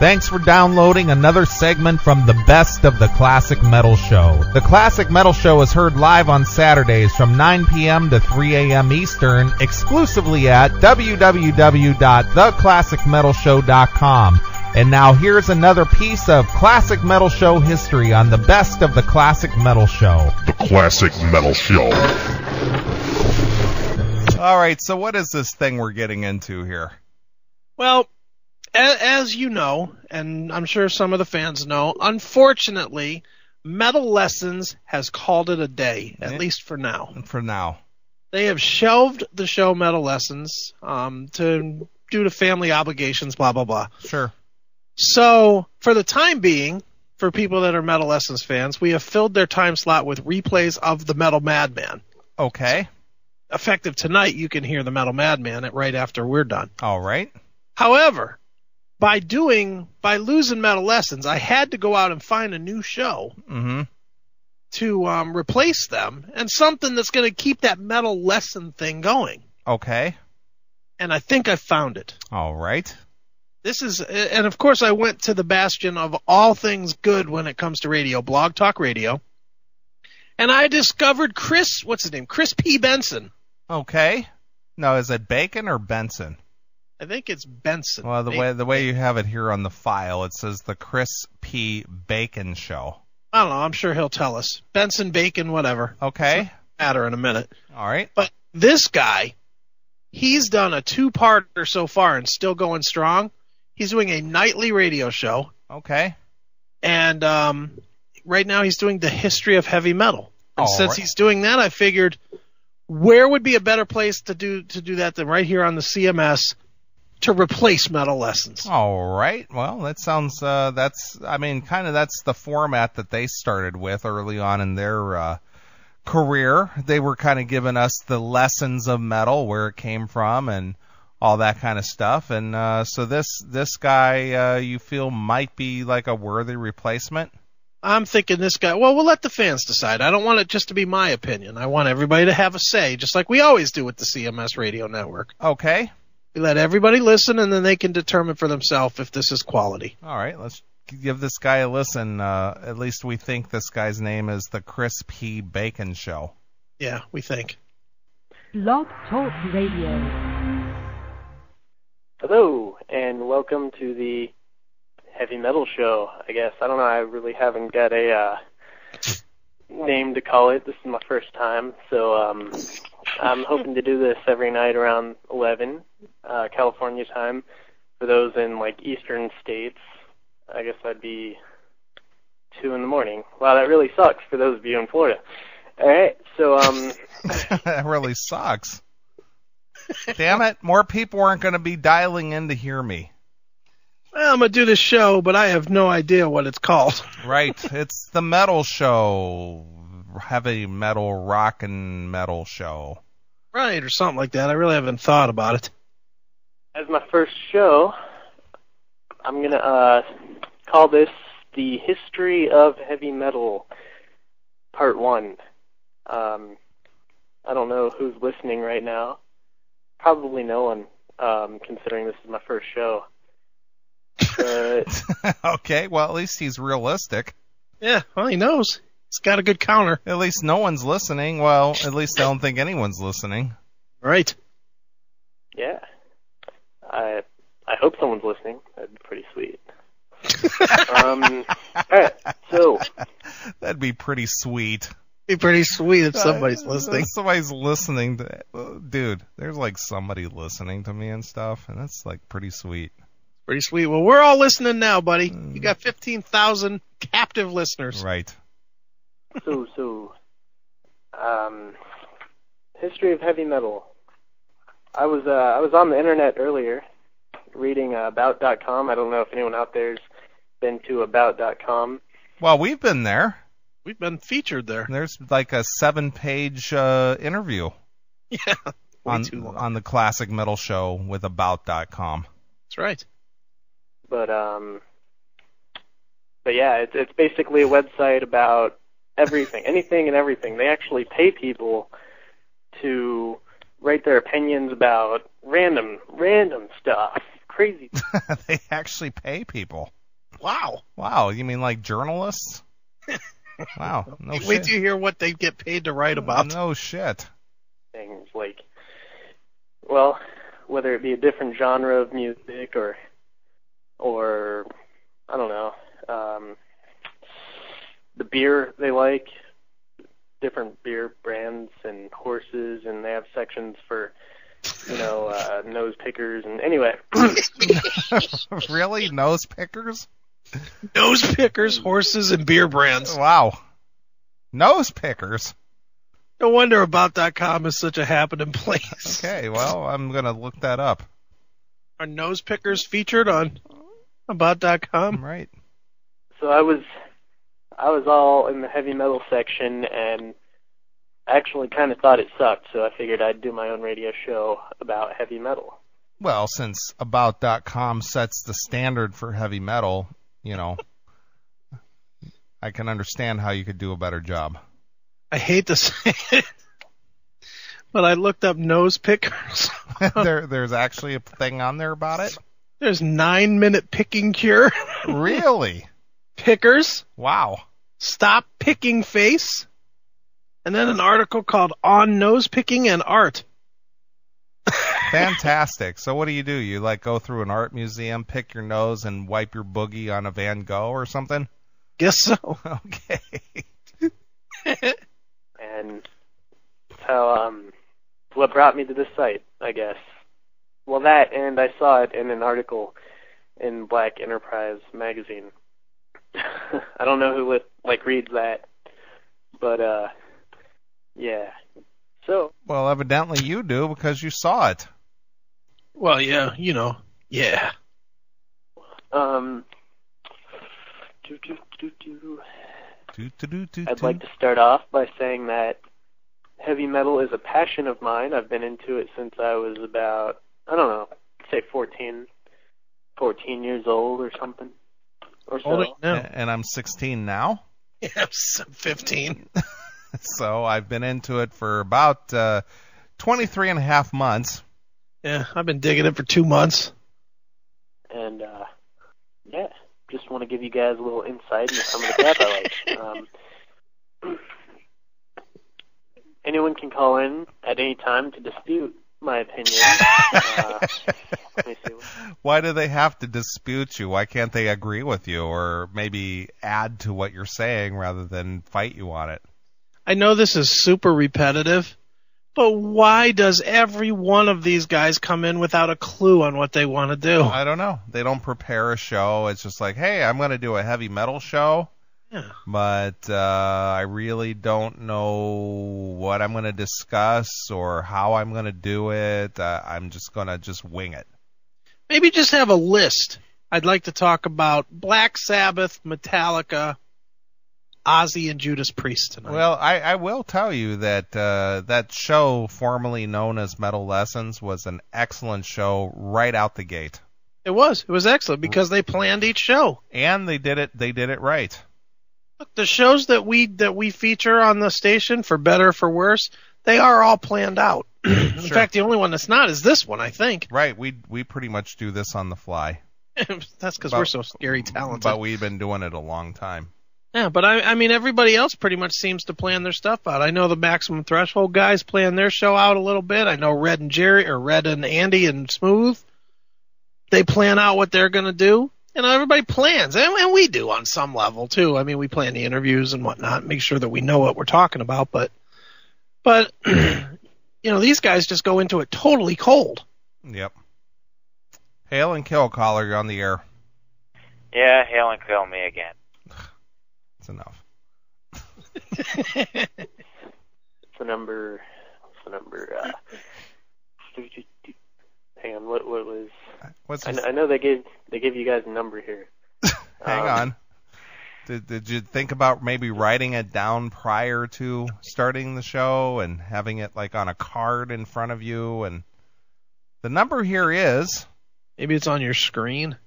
Thanks for downloading another segment from the Best of the Classic Metal Show. The Classic Metal Show is heard live on Saturdays from 9 p.m. to 3 a.m. Eastern, exclusively at www.theclassicmetalshow.com. And now here's another piece of Classic Metal Show history on the Best of the Classic Metal Show. The Classic Metal Show. All right, so what is this thing we're getting into here? Well, as you know, and I'm sure some of the fans know, unfortunately, Metal Lessons has called it a day, at least for now. For now. They have shelved the show Metal Lessons due to family obligations, blah, blah, blah. Sure. So, for the time being, for people that are Metal Lessons fans, we have filled their time slot with replays of the Metal Madman. Okay. Effective tonight, you can hear the Metal Madman right after we're done. All right. However, by losing Metal Lessons, I had to go out and find a new show to replace them, and something that's going to keep that Metal Lesson thing going. Okay. And I think I found it. All right. And of course I went to the bastion of all things good when it comes to radio, Blog Talk Radio, and I discovered Chris P. Benson. Okay. Now, is it Bacon or Benson? I think it's Benson. Well, the way you have it here on the file, it says the Chris P. Bacon Show. I don't know. I'm sure he'll tell us. Benson, Bacon, whatever. Okay. It's not matter in a minute. All right. But this guy, he's done a two-parter so far and still going strong. He's doing a nightly radio show. Okay. And right now he's doing the history of heavy metal. And since he's doing that, I figured where would be a better place to do that than right here on the CMS to replace Metal Lessons. All right. Well, that sounds that's the format that they started with early on in their career. They were kind of giving us the lessons of metal, where it came from, and all that kind of stuff. And so this guy you feel might be like a worthy replacement? I'm thinking this guy, well, we'll let the fans decide. I don't want it just to be my opinion. I want everybody to have a say, just like we always do with the CMS radio network. Okay. We let everybody listen, and then they can determine for themselves if this is quality. All right, let's give this guy a listen. At least we think this guy's name is the Chris P. Bacon Show. Yeah, we think. Blog Talk Radio. Hello, and welcome to the Heavy Metal Show, I guess. I don't know, I really haven't got a name to call it. This is my first time, so I'm hoping to do this every night around 11 California time. For those in, eastern states, I guess I'd be 2 in the morning. Wow, that really sucks for those of you in Florida. All right, so... That really sucks. Damn it, more people aren't going to be dialing in to hear me. Well, I'm going to do this show, but I have no idea what it's called. Right, it's the Metal Show. Heavy metal, rock and metal show. Right, or something like that. I really haven't thought about it. As my first show, I'm going to call this The History of Heavy Metal, Part 1. I don't know who's listening right now. Probably no one, considering this is my first show. But... Okay, well, at least he's realistic. Yeah, well, he knows. He's got a good counter. At least no one's listening. Well, at least I don't think anyone's listening. Right. Yeah. I hope someone's listening. That'd be pretty sweet. Alright, so... That'd be pretty sweet. Be pretty sweet if somebody's listening. Somebody's listening to... Dude, there's somebody listening to me and stuff, and that's pretty sweet. Pretty sweet. Well, we're all listening now, buddy. You got 15,000 captive listeners. Right. So, history of heavy metal. I was on the internet earlier, reading about.com. I don't know if anyone out there's been to about.com. Well, we've been there. We've been featured there. There's a 7-page interview. Yeah. On the Classic Metal Show with about.com. That's right. But yeah, it's basically a website about everything, anything and everything. They actually pay people to write their opinions about random stuff, crazy. They actually pay people. Wow. Wow, you mean like journalists? Wow, no shit. Wait till you hear what they get paid to write about. No shit. Things like, well, whether it be a different genre of music or I don't know, the beer they like, different beer brands and horses, and they have sections for, nose pickers, and anyway. Really? Nose pickers? Nose pickers, horses, and beer brands. Wow. Nose pickers? No wonder About.com is such a happening place. Okay, well, I'm going to look that up. Are nose pickers featured on About.com? Right. So I was all in the heavy metal section, and I actually kind of thought it sucked, so I figured I'd do my own radio show about heavy metal. Well, since About.com sets the standard for heavy metal, I can understand how you could do a better job. I hate to say it, but I looked up nose pickers. There's actually a thing on there about it? There's 9-minute picking cure. Really? Pickers. Wow. Stop picking face. And then an article called On Nose Picking and Art. Fantastic. So what do? You go through an art museum, pick your nose, and wipe your boogie on a Van Gogh or something? Guess so. Okay. And so, what brought me to this site, I guess. Well, that, and I saw it in an article in Black Enterprise magazine. I don't know who reads that, but yeah. So. Well, evidently you do because you saw it. Well, yeah, yeah. I'd like to start off by saying that heavy metal is a passion of mine. I've been into it since I was about, I don't know, say 14 years old or something. Or so. And I'm 16 now? Yeah, I'm 15. So I've been into it for about 23 and a half months. Yeah, I've been digging it for 2 months. And, yeah, just want to give you guys a little insight into some of the crap I like. Anyone can call in at any time to dispute my opinion. Let me see. Why do they have to dispute you? Why can't they agree with you or maybe add to what you're saying rather than fight you on it? I know this is super repetitive, but why does every one of these guys come in without a clue on what they want to do? I don't know. They don't prepare a show. It's just like, hey, I'm going to do a heavy metal show. Yeah. But I really don't know what I'm going to discuss or how I'm going to do it. I'm just going to wing it. Maybe just have a list. I'd like to talk about Black Sabbath, Metallica, Ozzy, and Judas Priest tonight. Well, I will tell you that that show formerly known as Metal Lessons was an excellent show right out the gate. It was excellent because they planned each show. And they did it right. Look, the shows that we feature on the station, for better or for worse, they are all planned out. In fact, the only one that's not is this one, I think. Right, we pretty much do this on the fly. That's because we're so scary talented. But we've been doing it a long time. Yeah, but I mean, everybody else pretty much seems to plan their stuff out. I know the Maximum Threshold guys plan their show out a little bit. I know Red and Andy and Smooth, they plan out what they're going to do. Everybody plans, and we do on some level too. I mean, we plan the interviews and whatnot, make sure that we know what we're talking about. But these guys just go into it totally cold. Yep. Hail and kill, caller. You're on the air. Yeah, hail and kill me again. That's enough. What's the number? Hang on. What was? I know they gave you guys a number here. Hang on. Did you think about maybe writing it down prior to starting the show and having it on a card in front of you? And the number here is. Maybe it's on your screen.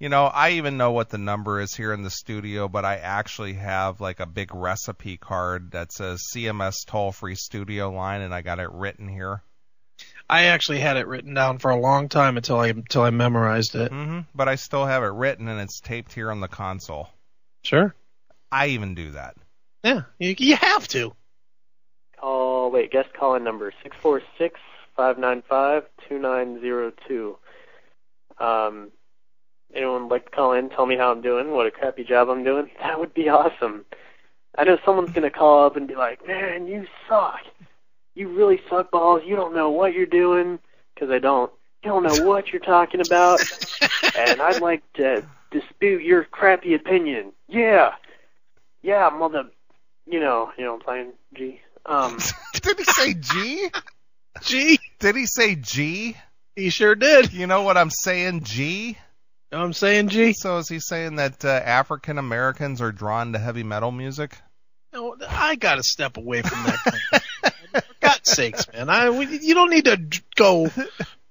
I even know what the number is here in the studio, but I actually have a big recipe card that says CMS toll-free studio line, and I got it written here. I actually had it written down for a long time until I memorized it. But I still have it written, and it's taped here on the console. Sure. I even do that. Yeah, you have to. Guest call-in number 646-595-2902. Anyone would like to call in, tell me how I'm doing, what a crappy job I'm doing? That would be awesome. I know someone's going to call up and be like, man, you suck. You really suck balls. You don't know what you're doing. Because I don't. You don't know what you're talking about. And I'd like to dispute your crappy opinion. Yeah. Yeah, mother... You know I'm playing G. Did he say G? G? Did he say G? He sure did. You know what I'm saying, G? You know what I'm saying, G? So is he saying that African Americans are drawn to heavy metal music? No, I got to step away from that. For God's sakes, man. You don't need to go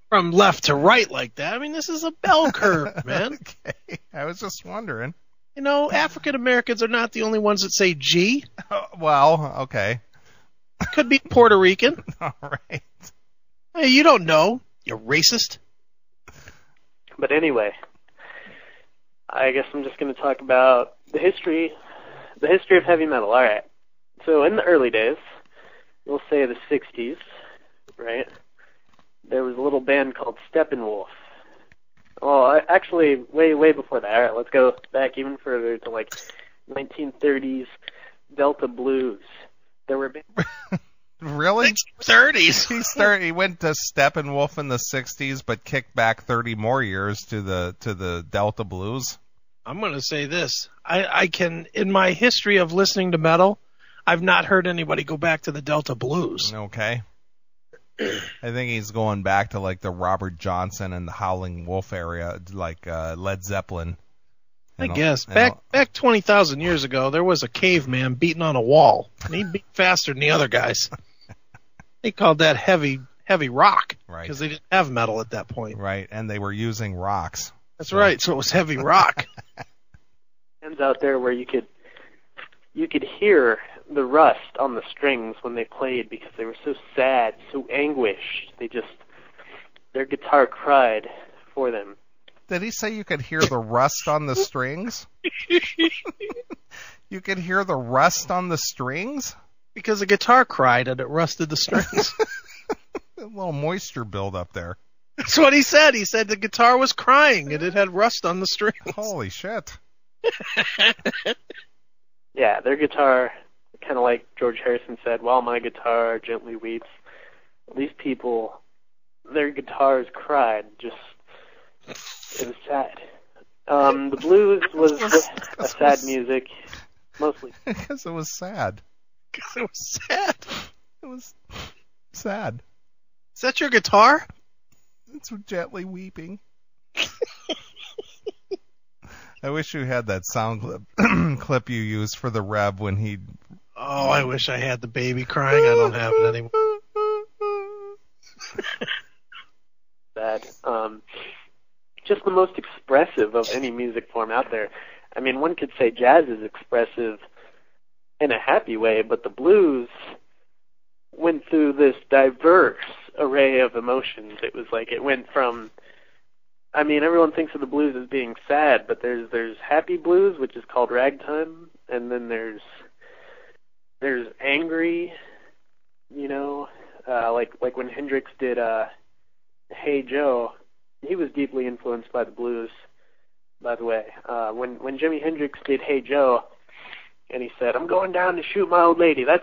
from left to right like that. I mean, this is a bell curve, man. Okay. I was just wondering. You know, African Americans are not the only ones that say G. Well, okay. Could be Puerto Rican. All right. Hey, you don't know. You're racist. But anyway, I guess I'm just going to talk about the history of heavy metal. All right. So in the early days, we'll say the 60s, right, there was a little band called Steppenwolf. Well, actually, way before that. All right, let's go back even further to, 1930s Delta Blues. There were Really? 30s. He went to Steppenwolf in the 60s, but kicked back 30 more years to the Delta Blues. I'm going to say this. I can, in my history of listening to metal, I've not heard anybody go back to the Delta Blues. Okay. I think he's going back to the Robert Johnson and the Howling Wolf area, Led Zeppelin. I guess. Back 20,000 years ago, there was a caveman beating on a wall, and he beat faster than the other guys. They called that heavy rock, right? Because they didn't have metal at that point. Right, and they were using rocks. That's right, so it was heavy rock. Bands out there where you could hear the rust on the strings when they played because they were so sad, so anguished. Their guitar cried for them. Did he say you could hear the rust on the strings? You could hear the rust on the strings? Because the guitar cried and it rusted the strings. A little moisture build up there. That's what he said. He said the guitar was crying and it had rust on the strings. Holy shit. Yeah, their guitar, kind of like George Harrison said, while my guitar gently weeps, these people, their guitars cried. It was sad. The blues was a sad music, mostly. Because it was sad. Because it was sad. It was sad. Is that your guitar? It's gently weeping. I wish you had that sound clip you used for the Reb when he... Oh, I wish I had the baby crying. I don't have it anymore. That, just the most expressive of any music form out there. I mean, one could say jazz is expressive in a happy way, but the blues went through this diverse array of emotions. It was it went from... I mean, everyone thinks of the blues as being sad, but there's happy blues, which is called ragtime, and then there's angry, like when Hendrix did Hey Joe, he was deeply influenced by the blues, by the way. When Jimi Hendrix did Hey Joe, and he said, I'm going down to shoot my old lady, that's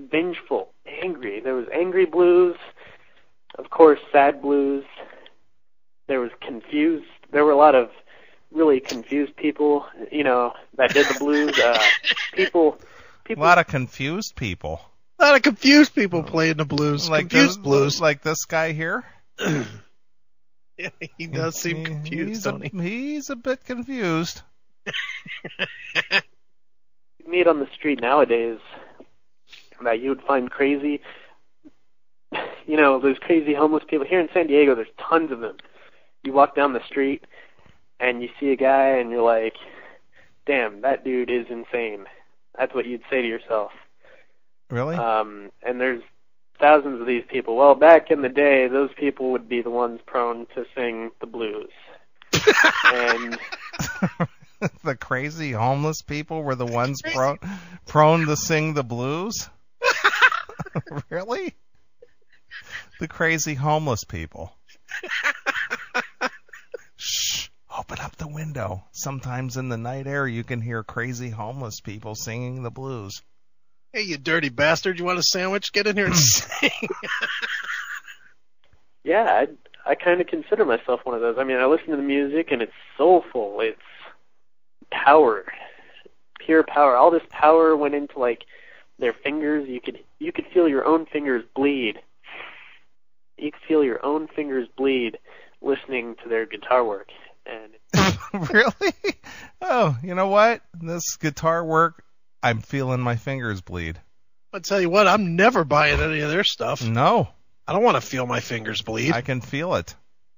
vengeful, angry. There was angry blues, of course, sad blues. There was confused. There were a lot of really confused people, that did the blues. People. A lot of confused people. A lot of confused people playing the blues. Confused blues. Like this guy here? Yeah, he does seem confused, He's a bit confused. You meet on the street nowadays that you would find crazy, those crazy homeless people. Here in San Diego, there's tons of them. You walk down the street and you see a guy and you're like, damn, that dude is insane. That's what you'd say to yourself. Really? And there's thousands of these people. Well, back in the day, those people would be the ones prone to sing the blues. And the crazy homeless people were the ones prone to sing the blues? Really? The crazy homeless people. Shh, open up the window. Sometimes in the night air you can hear crazy homeless people singing the blues. Hey, you dirty bastard, you want a sandwich? Get in here and sing. Yeah, I kind of consider myself one of those. I mean, I listen to the music, and it's soulful. It's power, pure power. All this power went into, like, their fingers. You could feel your own fingers bleed. You could feel your own fingers bleed listening to their guitar work. And Really? Oh, you know what? This guitar work, I'm feeling my fingers bleed. I'll tell you what, I'm never buying any of their stuff. No. I don't want to feel my fingers bleed. I can feel it.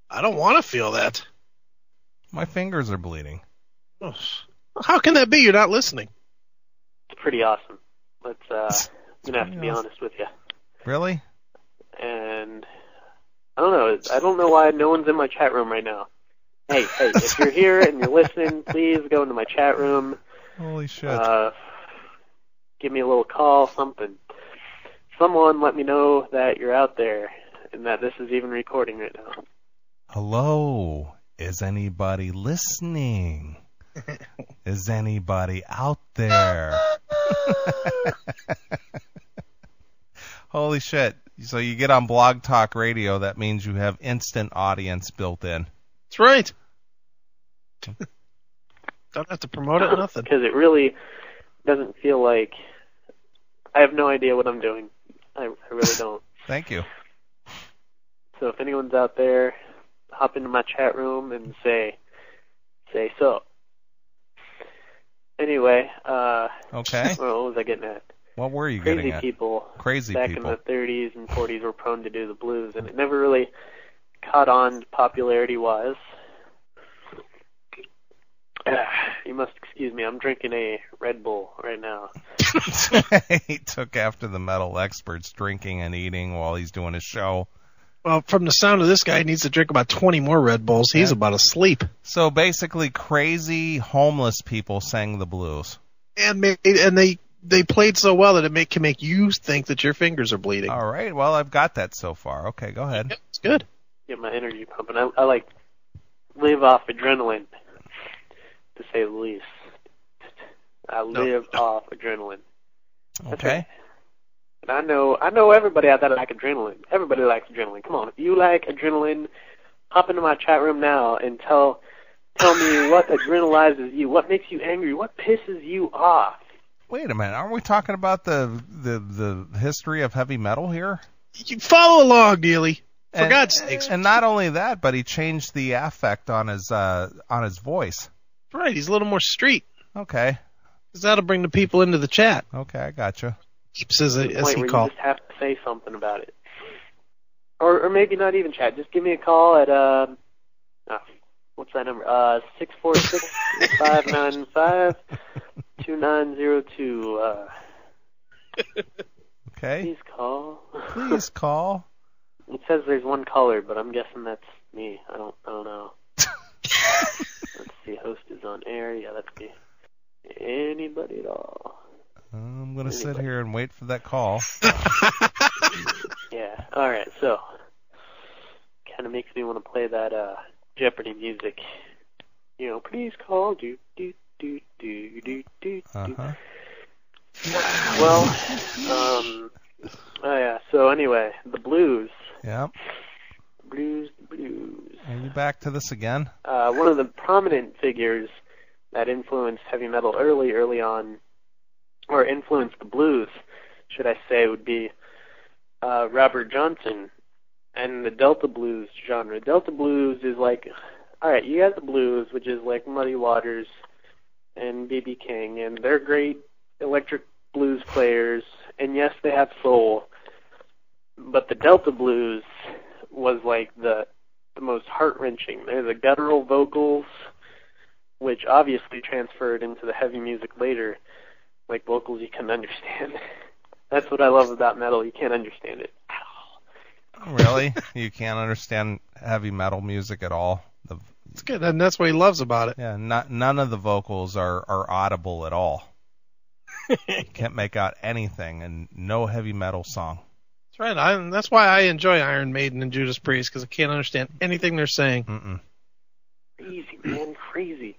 I don't want to feel that. My fingers are bleeding. Oh, how can that be? You're not listening. it's pretty awesome. I'm going to have to be honest with you. Really? And I don't know. I don't know why no one's in my chat room right now. Hey, if you're here and you're listening, please go into my chat room. Holy shit. Give me a little call, something. Someone let me know that you're out there and that this is even recording right now. Hello? Is anybody listening? Is anybody out there? Holy shit. So you get on Blog Talk Radio, that means you have instant audience built in. That's right. Don't have to promote it, nothing. Because it really doesn't feel like... I have no idea what I'm doing. I really don't. Thank you. So if anyone's out there, hop into my chat room and say so. Anyway, okay. Well, what was I getting at? What were you getting at? Crazy back people. In the 30s and 40s were prone to do the blues, and it never really caught on popularity-wise. You must excuse me, I'm drinking a Red Bull right now. He took after the metal experts, drinking and eating while he's doing his show. Well, from the sound of this guy, he needs to drink about 20 more Red Bulls. He's about asleep. So basically, crazy homeless people sang the blues. And they played so well that it can make you think that your fingers are bleeding. All right, well, I've got that so far. Okay, go ahead. Yeah, it's good. Get my energy pumping. I like live off adrenaline, to say the least. I live off adrenaline. That's Okay. right. And I know everybody out there that like adrenaline. Everybody likes adrenaline. Come on, if you like adrenaline, hop into my chat room now and tell me what adrenalizes you, what makes you angry, what pisses you off. Wait a minute, aren't we talking about the history of heavy metal here? You follow along, Neeley. For God's sakes. And not only that, but he changed the affect on his voice. Right, he's a little more street. Okay. Because that'll bring the people into the chat. Okay, I gotcha. Keeps as he where called. You just have to say something about it. Or maybe not even chat. Just give me a call at, what's that number? 646-595-2902. Okay. Please call. Please call. It says there's one caller, but I'm guessing that's me. I don't know. Let's see, host is on air. Yeah, that's me. Anybody at all? I'm going to sit here and wait for that call. Yeah, alright, so kind of makes me want to play that Jeopardy music. You know, please call, do. Uh-huh. Well, so anyway, the blues. Yeah. Blues. Are you back to this again? One of the prominent figures that influenced heavy metal early on, or influenced the blues, should I say, would be Robert Johnson and the Delta blues genre. Delta blues is like, alright, you got the blues, which is like Muddy Waters and B.B. King, and they're great electric blues players, and yes, they have soul, but the Delta blues was like the most heart-wrenching. They're the guttural vocals, which obviously transferred into the heavy music later, like vocals you can understand. That's what I love about metal. You can't understand it. Really? You can't understand heavy metal music at all? It's good, and that's what he loves about it. Yeah, none of the vocals are audible at all. You can't make out anything, and no heavy metal song. That's right. That's why I enjoy Iron Maiden and Judas Priest, because I can't understand anything they're saying. Mm-mm. Crazy, man, crazy.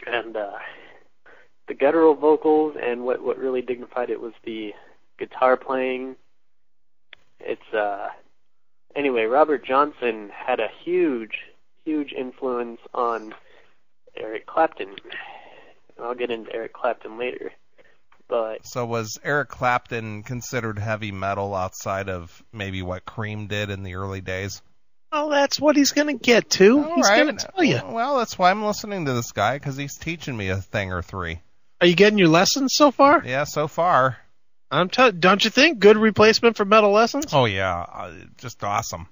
And the guttural vocals, and what really dignified it was the guitar playing. Anyway, Robert Johnson had a huge influence on Eric Clapton. And I'll get into Eric Clapton later. But so was Eric Clapton considered heavy metal outside of maybe what Cream did in the early days? Oh, that's what he's going to get to. He's going to tell you. Well, that's why I'm listening to this guy, because he's teaching me a thing or three. Are you getting your lessons so far? Yeah, so far. Don't you think? Good replacement for Metal Lessons? Oh, yeah. Just awesome.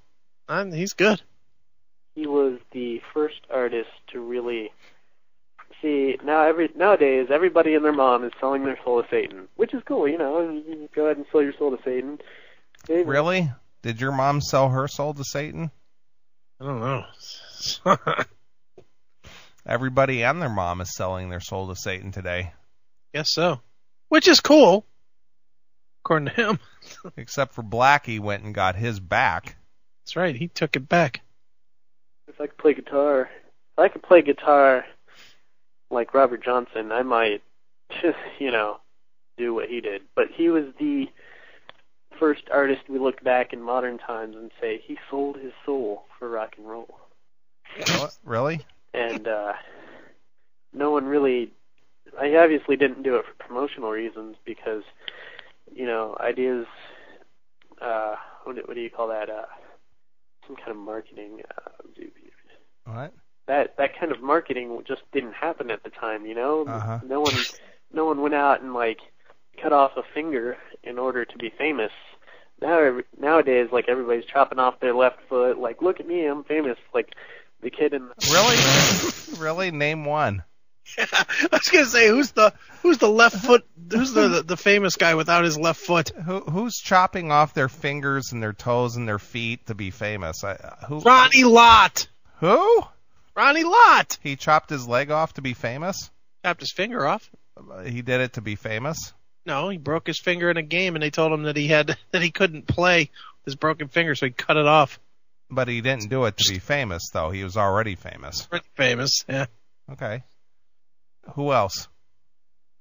He's good. He was the first artist to really... See, nowadays, everybody and their mom is selling their soul to Satan, which is cool, you know. You go ahead and sell your soul to Satan. Really? Did your mom sell her soul to Satan? I don't know. Everybody and their mom is selling their soul to Satan today. Guess so. Which is cool, according to him. Except for Blackie went and got his back. That's right. He took it back. If I could play guitar like Robert Johnson, I might just, do what he did. But he was the first artist we look back in modern times and say he sold his soul for rock and roll. Really? And no one really... I obviously didn't do it for promotional reasons because, ideas... what do you call that? Some kind of marketing... What? That kind of marketing just didn't happen at the time, Uh-huh. No one went out and cut off a finger in order to be famous. Nowadays, everybody's chopping off their left foot. Look at me, I'm famous. The kid in Really? Name one. I was gonna say who's the left foot? Who's the famous guy without his left foot? Who's chopping off their fingers and their toes and their feet to be famous? Ronnie Lott. Who? Ronnie Lott. He chopped his leg off to be famous? Chopped his finger off. He did it to be famous? No, he broke his finger in a game, and they told him that he couldn't play with his broken finger, so he cut it off. But he didn't do it to be famous, though. He was already famous. Pretty famous, yeah. Okay. Who else?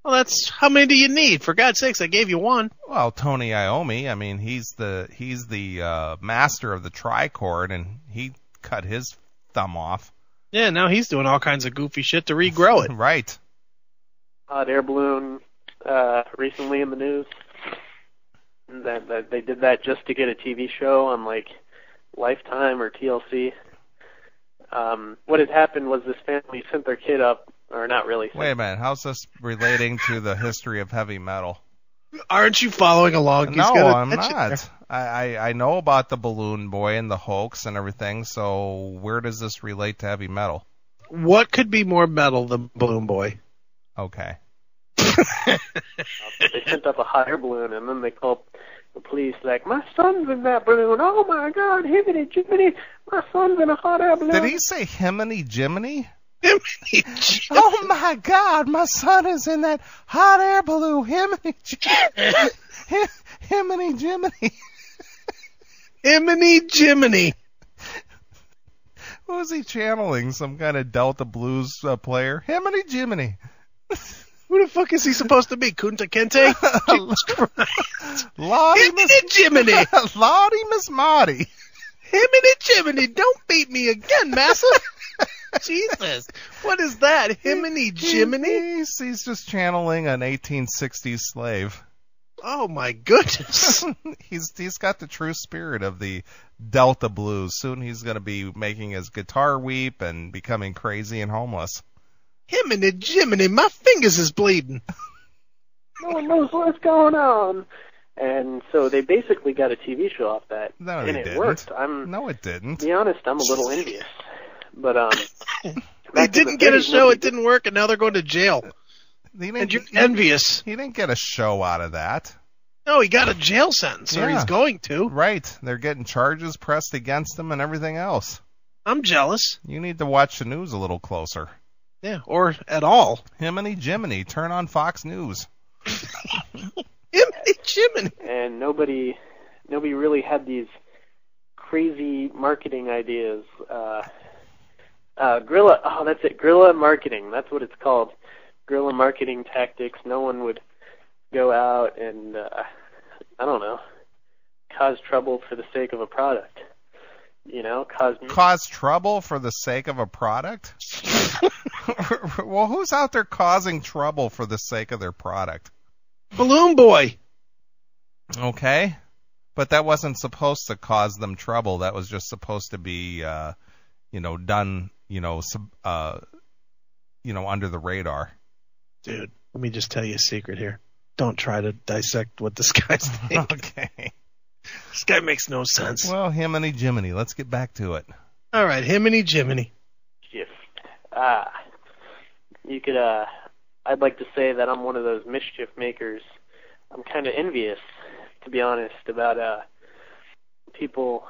Well, that's how many do you need? For God's sakes, I gave you one. Well, Tony Iommi. I mean, he's the master of the trichord, and he cut his thumb off. Yeah, now he's doing all kinds of goofy shit to regrow it. Right. hot air balloon recently in the news. That they did that just to get a TV show on like Lifetime or TLC. What had happened was this family sent their kid up, or not really. Wait a minute, how's this relating to the history of heavy metal? Aren't you following along? No, I'm not. I know about the Balloon Boy and the hoax and everything, so where does this relate to heavy metal? What could be more metal than Balloon Boy? Okay. They sent up a hot air balloon, and then they called the police like, my son's in that balloon. Oh, my God, himiny jiminy, my son's in a hot air balloon. Did he say himiny jiminy? Himiny jiminy. Oh, my God, my son is in that hot air balloon. Himiny jiminy. Himiny jiminy. Himiny jiminy. Who was he channeling? Some kind of Delta Blues player? Himiny jiminy. Who the fuck is he supposed to be? Kunta Kinte? Jesus Christ. Lottie Himiny jiminy. Lottie Miss Marty. Himiny jiminy. Don't beat me again, massa. Jesus. What is that? Himiny jiminy? He's just channeling an 1860s slave. Oh, my goodness. He's got the true spirit of the Delta Blues. Soon he's going to be making his guitar weep and becoming crazy and homeless. Himiny jiminy, my fingers is bleeding. No one knows what's going on. And so they basically got a TV show off that. No, and they it didn't. worked. No, it didn't. To be honest, I'm a little envious. But they didn't get a show, it didn't work, and now they're going to jail. And you're envious. He didn't get a show out of that. No, he got a jail sentence, or Yeah. he's going to. Right. They're getting charges pressed against him and everything else. I'm jealous. You need to watch the news a little closer. Yeah, or at all. Himiny Jiminy, turn on Fox News. Jiminy. And nobody really had these crazy marketing ideas. Guerrilla, that's it, guerrilla marketing. That's what it's called. Guerrilla marketing tactics. No one would go out and, I don't know, cause trouble for the sake of a product. You know, Cause trouble for the sake of a product? Well, who's out there causing trouble for the sake of their product? Balloon Boy. Okay. But that wasn't supposed to cause them trouble. That was just supposed to be, done, under the radar. Dude, let me just tell you a secret here. Don't try to dissect what this guy's thinking. Okay. This guy makes no sense. Well, Himiny Jiminy, let's get back to it. All right, Himiny Jiminy. mischief. You could, I'd like to say that I'm one of those mischief makers. I'm kind of envious, to be honest, about people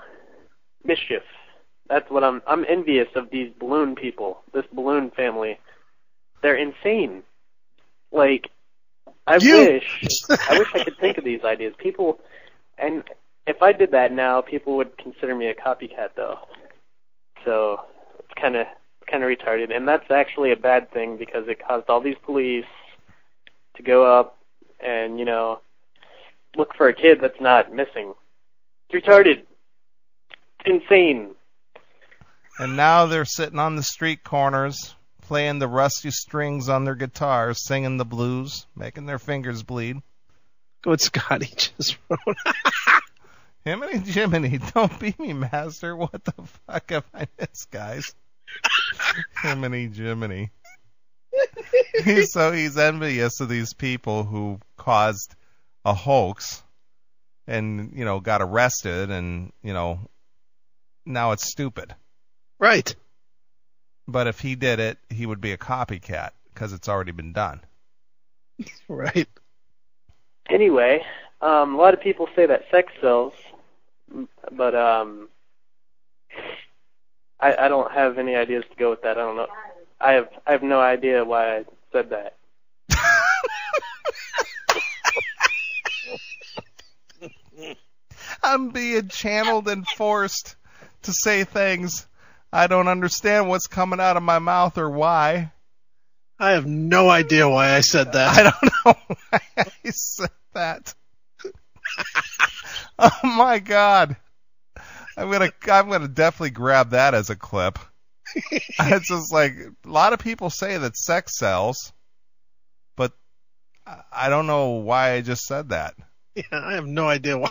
mischief. That's what I'm envious of, these balloon people, this balloon family. They're insane. Like, I wish I could think of these ideas. People, and if I did that now, people would consider me a copycat, though. So it's kind of retarded, and that's actually a bad thing because it caused all these police to go up and look for a kid that's not missing. It's retarded. It's insane. And now they're sitting on the street corners, playing the rusty strings on their guitars, singing the blues, making their fingers bleed. What Scotty just wrote. Himiny Jiminy, don't beat me, master. What the fuck have I missed, guys? Himiny Jiminy. He's envious of these people who caused a hoax and, got arrested and, now it's stupid. Right. But if he did it, he would be a copycat because it's already been done. Right. Anyway, a lot of people say that sex sells, but I don't have any ideas to go with that. I don't know. I have no idea why I said that. I'm being channeled and forced to say things. I don't understand what's coming out of my mouth or why. I have no idea why I said that. I don't know why I said that. Oh my God. I'm gonna definitely grab that as a clip. It's just like a lot of people say that sex sells, but I don't know why I just said that. Yeah, I have no idea why.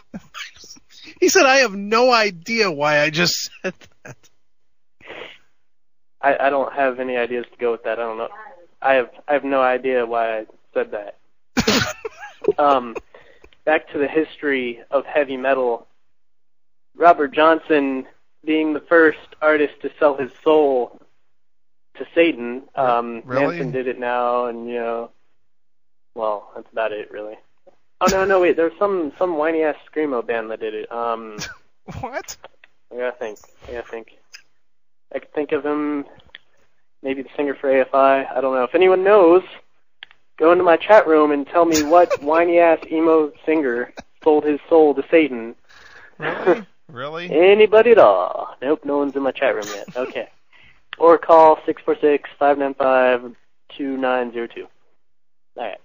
He said, I have no idea why I just said that. I don't have any ideas to go with that. I don't know. I have no idea why I said that. Back to the history of heavy metal. Robert Johnson being the first artist to sell his soul to Satan. Really? Manson did it now, and well, that's about it, really. Oh no, wait. There's some whiny ass screamo band that did it. What? I gotta think. I could think of him. Maybe the singer for AFI. I don't know. If anyone knows, go into my chat room and tell me what whiny ass emo singer sold his soul to Satan. Really? Really? Anybody at all? Nope, no one's in my chat room yet. Okay. Or call 646-595-2902. Alright.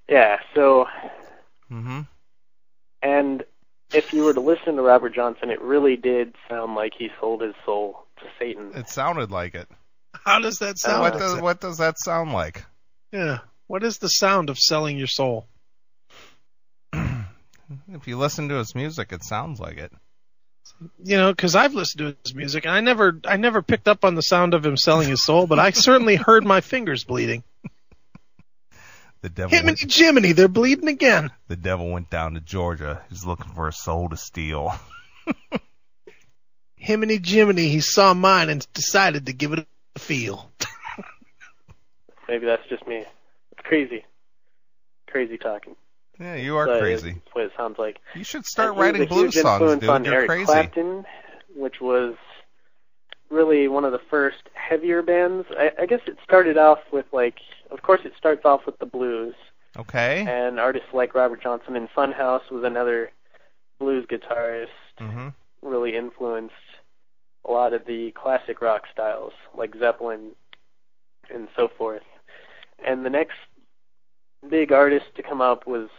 Yeah, so... Mm-hmm. And if you were to listen to Robert Johnson, it really did sound like he sold his soul to Satan. It sounded like it. How does that sound? What does that sound like? Yeah. What is the sound of selling your soul? If you listen to his music, it sounds like it. Because I've listened to his music, and I never picked up on the sound of him selling his soul, but I certainly heard my fingers bleeding. The devil. Himiny Jiminy, they're bleeding again. The devil went down to Georgia. He's looking for a soul to steal. Himiny Jiminy, he saw mine and decided to give it a feel. Maybe that's just me. It's crazy. crazy talking. Yeah, you are But crazy. That's what it sounds like. You should start And he was writing a huge blues songs, influence dude. on You're Eric crazy. Clapton, which was really one of the first heavier bands. I guess it started off with of course it starts off with the blues. Okay. And artists like Robert Johnson and Funhouse was another blues guitarist. Mm-hmm. Really influenced a lot of the classic rock styles like Zeppelin and so forth. And the next big artist to come up was,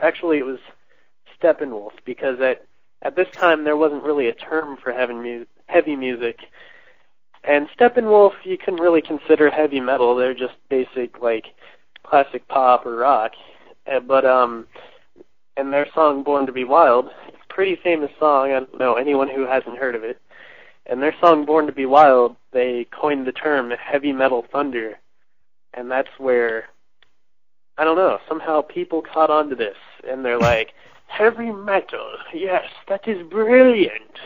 actually it was Steppenwolf, because at this time there wasn't really a term for heavy music. And Steppenwolf you couldn't really consider heavy metal. They're just basic classic pop or rock. And their song Born to Be Wild, pretty famous song. I don't know anyone who hasn't heard of it. And their song Born to Be Wild, they coined the term heavy metal thunder. And that's where, I don't know, somehow people caught on to this. And they're like, heavy metal, yes, that is brilliant.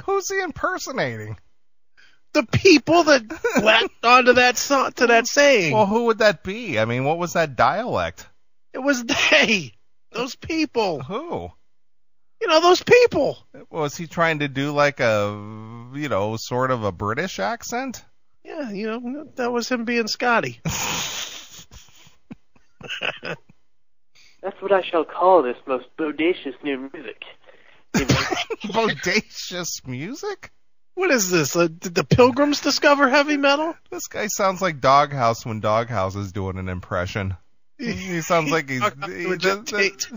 Who's he impersonating? The people that latched onto that song, to that saying. Well, who would that be? I mean, what was that dialect? It was they. Those people. Who? Those people. Was he trying to do like a, sort of a British accent? Yeah, that was him being Scotty. That's what I shall call this most bodacious new music. Bodacious music? What is this? Did the Pilgrims discover heavy metal? This guy sounds like Doghouse when Doghouse is doing an impression. He sounds like he's...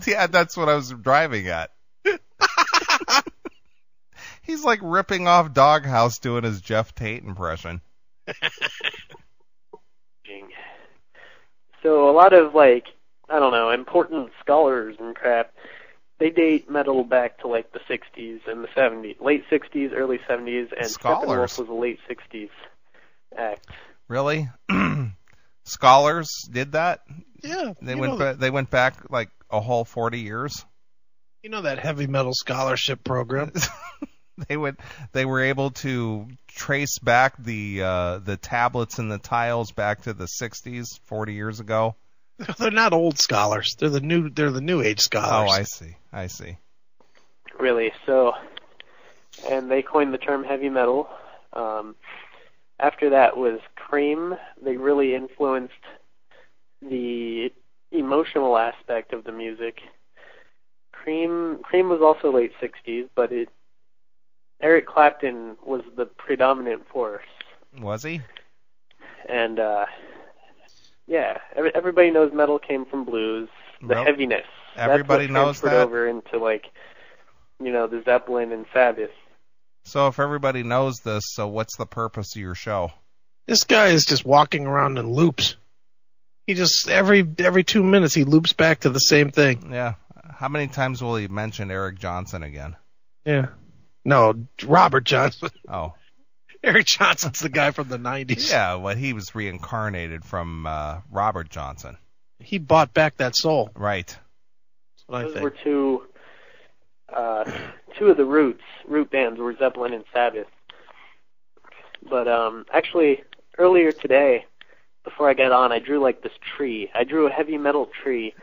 Yeah, that's what I was driving at. He's like ripping off Doghouse doing his Jeff Tate impression. So a lot of important scholars and crap, they date metal back to the 60s and the 70s, late 60s, early 70s, and Steppenwolf was a late 60s act. Really? Scholars did that? Yeah. They went back a whole 40 years. You know that heavy metal scholarship program. They were able to trace back the tablets and the tiles back to the 60s, 40 years ago. They're not old scholars. They're the new age scholars. Oh, I see. Really. So, and they coined the term heavy metal. After that was Cream. They really influenced the emotional aspect of the music. Cream was also late 60s, but Eric Clapton was the predominant force. Was he? And yeah, everybody knows metal came from blues. The heaviness. Everybody knows that. That's what transferred over into the Zeppelin and Sabbath. So if everybody knows this, so what's the purpose of your show? This guy is just walking around in loops. He just every 2 minutes he loops back to the same thing. Yeah. How many times will he mention Eric Johnson again? Yeah. No, Robert Johnson. Oh. Eric Johnson's the guy from the 90s. Yeah, well, he was reincarnated from Robert Johnson. He bought back that soul. Right. That's what I Those think. were two of the root bands were Zeppelin and Sabbath. But actually, earlier today, before I got on, I drew this tree. I drew a heavy metal tree,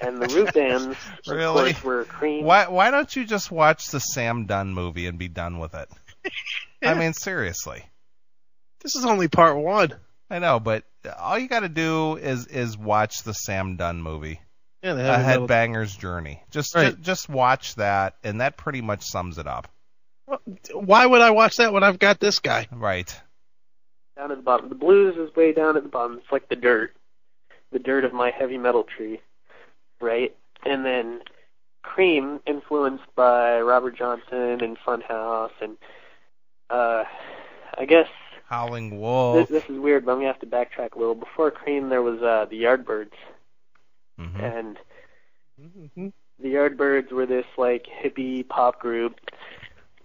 and the root bands, Really? of course, were Cream. Why don't you just watch the Sam Dunn movie and be done with it? Yeah. I mean, seriously. This is only part one. I know, but all you got to do is watch the Sam Dunn movie. Yeah, A Headbanger's Journey. Just watch that, and that pretty much sums it up. Why would I watch that when I've got this guy? Right. Down at the bottom. The blues is way down at the bottom. It's like the dirt of my heavy metal tree, right? And then Cream, influenced by Robert Johnson and Funhouse, and I guess Howling Wolf. this is weird, but I'm gonna have to backtrack a little. Before Cream, there was the Yardbirds, Mm-hmm. and the Yardbirds were this hippie pop group.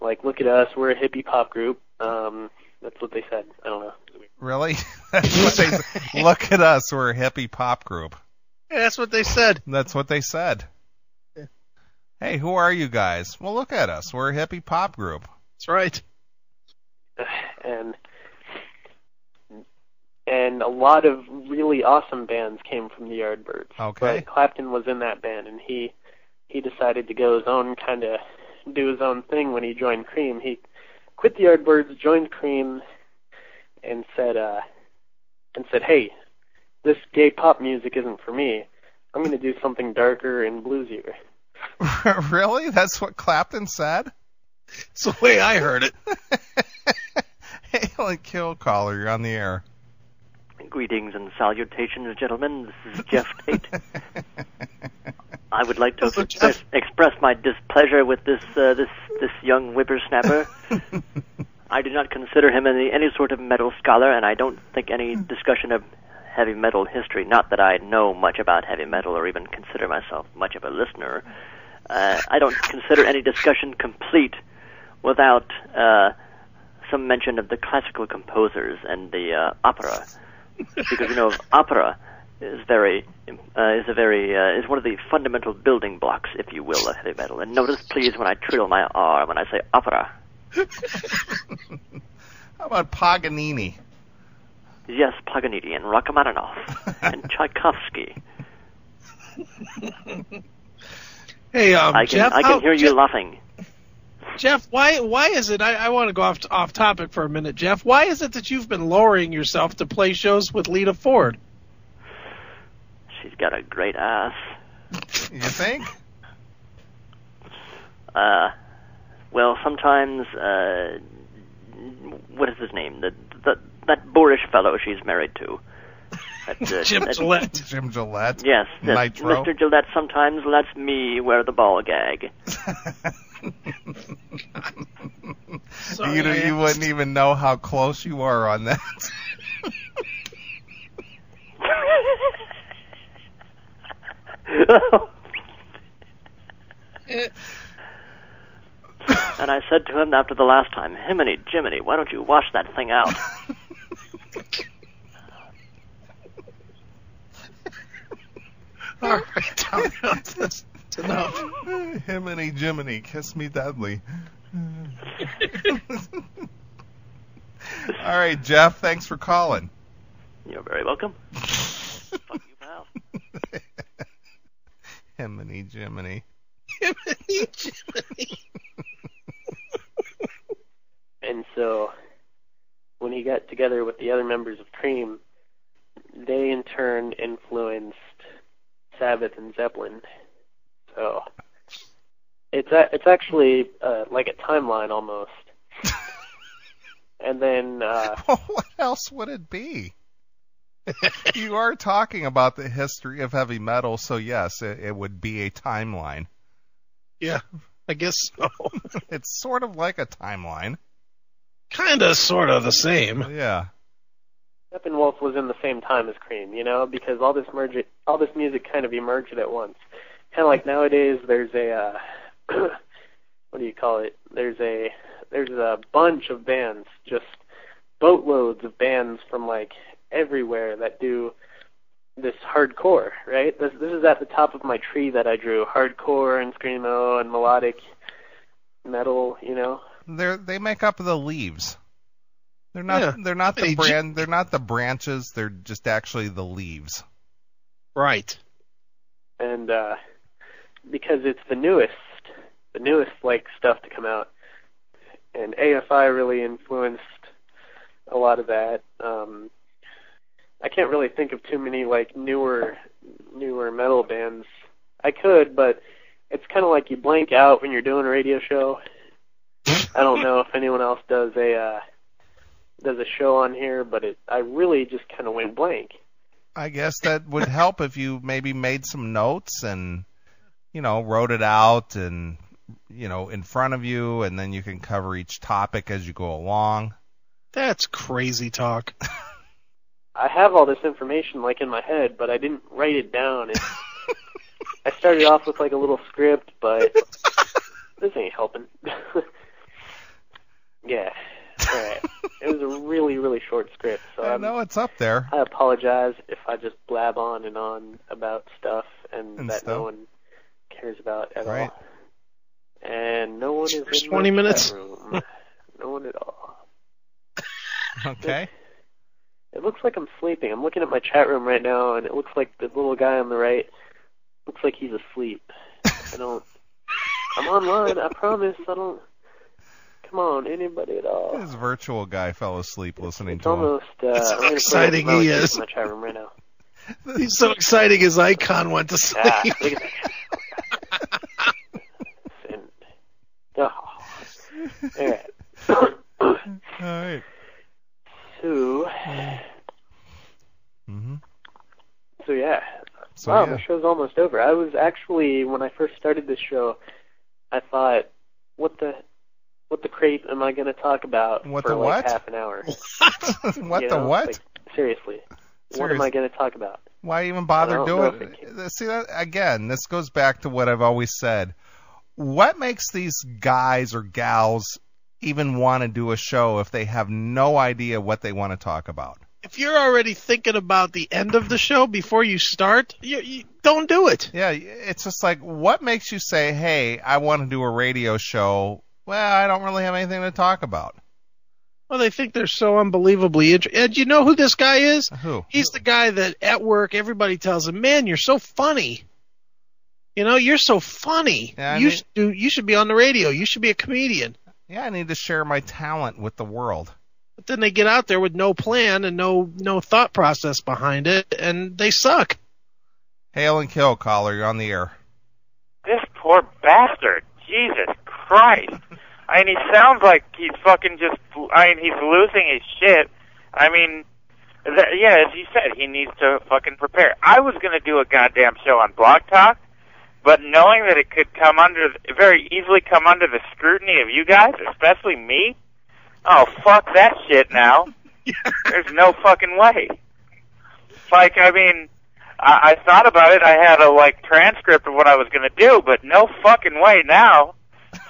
Look at us, we're a hippie pop group. That's what they said. I don't know. Really? That's what they said. Look at us, we're a hippie pop group. Yeah, that's what they said. That's what they said. Yeah. Hey, who are you guys? Well, look at us. We're a hippie pop group. That's right. and a lot of really awesome bands came from the Yardbirds. Okay. But Clapton was in that band, and he decided to go his own do his own thing when he joined Cream. He quit the Yardbirds, joined Cream, and said, "Hey, this gay pop music isn't for me. I'm going to do something darker and bluesier." Really? That's what Clapton said? It's the way I heard it. Hail and Kill Caller, you're on the air. Greetings and salutations, gentlemen. This is Jeff Tate. I would like to express my displeasure with this young whippersnapper. I do not consider him any sort of metal scholar, and I don't think any discussion of heavy metal history, not that I know much about heavy metal or even consider myself much of a listener, I don't consider any discussion complete without some mention of the classical composers and the opera. Because opera is one of the fundamental building blocks, if you will, of heavy metal. And notice, please, when I trill my R when I say opera. How about Paganini? Yes, Paganini and Rachmaninoff and Tchaikovsky. Hey, Jeff, I can hear you laughing. Jeff, why is it? I want to go off topic for a minute, Jeff. Why is it that you've been lowering yourself to play shows with Lita Ford? She's got a great ass. You think? Well, sometimes, what is his name? That boorish fellow she's married to. Jim Gillette. Jim Gillette. Yes, Nitro. Mr. Gillette sometimes lets me wear the ball gag. You wouldn't even know how close you are on that. And I said to him after the last time, "Himiny Jiminy, why don't you wash that thing out?" All right, that's enough. Himiny Jiminy, kiss me deadly. All right, Jeff, thanks for calling. You're very welcome. Fuck you, pal. Himiny Jiminy. Jiminy, Jiminy. And so, when he got together with the other members of Cream, they in turn influenced Sabbath and Zeppelin. So, it's actually like a timeline almost. And then... what else would it be? You are talking about the history of heavy metal, so yes, it would be a timeline. Yeah, I guess so. It's sort of like a timeline. kind of, sort of the same. Yeah. Steppenwolf was in the same time as Cream, you know, because all this music kind of emerged at once. Kind of like nowadays, there's a what do you call it? There's a bunch of bands, just boatloads of bands from like everywhere that do this hardcore, right? This is at the top of my tree that I drew: hardcore and screamo and melodic metal, you know. They make up the leaves. They're not the branches, they're just actually the leaves. Right. And because it's the newest like stuff to come out. And AFI really influenced a lot of that. I can't really think of too many like newer metal bands. I could, but it's kind of like you blank out when you're doing a radio show. I don't know if anyone else does a show on here, but I really just kind of went blank. I guess that would help if you maybe made some notes and, you know, wrote it out and, you know, in front of you, and then you can cover each topic as you go along. That's crazy talk. I have all this information like in my head, but I didn't write it down. I started off with like a little script, but this ain't helping. Yeah. All right. It was a really, really short script, so I know it's up there. I apologize if I just blab on and on about stuff and that no one cares about at all. And no one is in 20 minutes. Room. No one at all. Okay. It It looks like I'm sleeping. I'm looking at my chat room right now, and it looks like the little guy on the right looks like he's asleep. I'm online, I promise. I don't... Come on, anybody at all. This virtual guy fell asleep listening It's to him. almost... It's how exciting he is. In my chat room right now. He's so exciting his icon went to sleep. Ah, look at that. And, oh. All Alright. So... Mm-hmm. So, yeah. So, Wow, yeah. the show's almost over. I was actually, when I first started this show, I thought, what the creep am I going to talk about What for the like what? half an hour? What You the know? what? Like, seriously. What am I going to talk about? Why even bother I don't know doing if it it? See, that again, this goes back to what I've always said. What makes these guys or gals even want to do a show if they have no idea what they want to talk about? If you're already thinking about the end of the show before you start, you don't do it. Yeah, it's just like, what makes you say, hey, I want to do a radio show? Well, I don't really have anything to talk about. Well, they think they're so unbelievably interesting. And you know who this guy is? Who? He's the guy that at work everybody tells him, man, you're so funny. You know, you're so funny. Yeah, You should be on the radio. You should be a comedian. Yeah, I need to share my talent with the world. But then they get out there with no plan and no thought process behind it, and they suck. Hail and kill, caller. You're on the air. This poor bastard. Jesus Christ. I mean, he sounds like he's fucking just... I mean, he's losing his shit. I mean, yeah, as you said, he needs to fucking prepare. I was going to do a goddamn show on Blog Talk, but knowing that it could very easily come under the scrutiny of you guys, especially me, oh, fuck that shit now. There's no fucking way. Like, I mean, I thought about it. I had a, transcript of what I was going to do, but no fucking way now.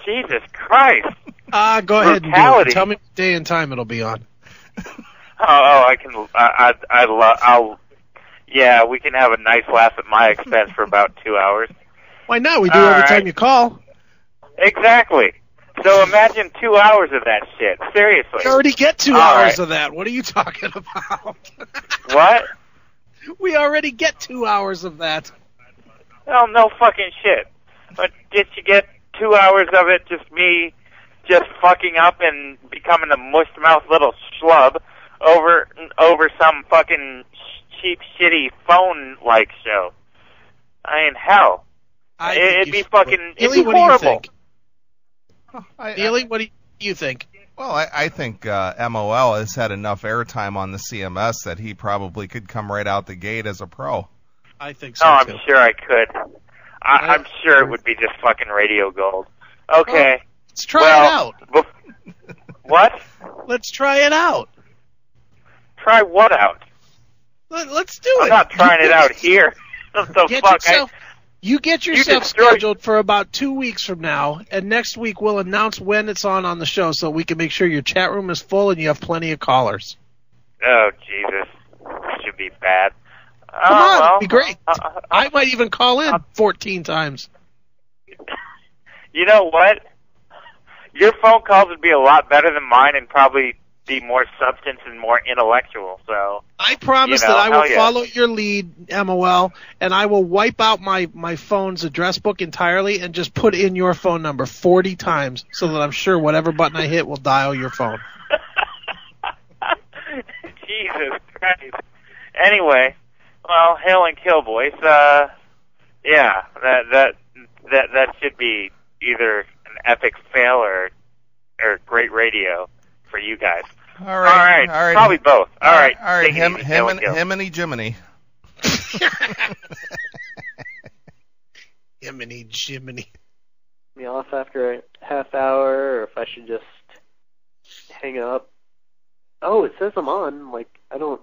Jesus Christ. Go ahead and do Brutality. it. Tell me what day and time it'll be on. I can, yeah, we can have a nice laugh at my expense for about 2 hours. Why not? We do All every right. time you call. Exactly. So imagine 2 hours of that shit. Seriously. We already get 2 All hours right. of that. What are you talking about? What? We already get 2 hours of that. Well, no fucking shit. But did you get 2 hours of it just me just fucking up and becoming a mush-mouth little schlub over some fucking cheap, shitty phone-like show? I mean, hell. It'd be fucking... It'd be Neeley, what do you horrible. think? Neeley, what do you think? Well, I think MOL has had enough airtime on the CMS that he probably could come right out the gate as a pro. I think so, Oh, I'm too. sure I could. I'm sure it would be just fucking radio gold. Okay. Let's try it out. What? Let's try it out. Try what out? Let's do it. I'm not trying it out here. What the Get fuck? yourself, you get yourself destroyed- scheduled for about 2 weeks from now, and next week we'll announce when it's on the show so we can make sure your chat room is full and you have plenty of callers. Oh, Jesus. This should be bad. Come on, well, it'd be great. I might even call in 14 times. You know what? Your phone calls would be a lot better than mine and probably be more substance and more intellectual, so... I promise that I will follow your lead, MOL, and I will wipe out my phone's address book entirely and just put in your phone number 40 times so that I'm sure whatever button I hit will dial your phone. Jesus Christ. Anyway, well, hail and kill, boys. Yeah, that should be either an epic fail or great radio for you guys. All right. Probably both. All right. All right. Take it easy, hail and kill. Himiny Jiminy. Jiminy, Jiminy. Me off after a half hour, or if I should just hang up. Oh, it says I'm on. I don't...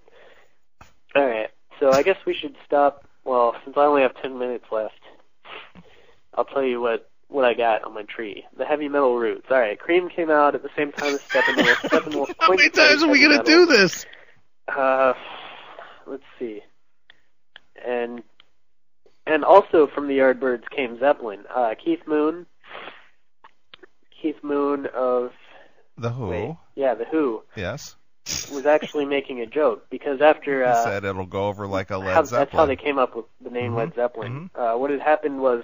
Alright, so I guess we should stop. Well, since I only have 10 minutes left, I'll tell you what I got on my tree. The heavy metal roots. Alright, Cream came out at the same time as Steppenwolf. Steppenwolf How many times are we going to do this? Let's see. And also from the Yardbirds came Zeppelin. Keith Moon of... The Who. Wait, yeah, The Who. Yes. was actually making a joke, because after He said it'll go over like a Led Zeppelin. that's how they came up with the name Led Zeppelin. What had happened was,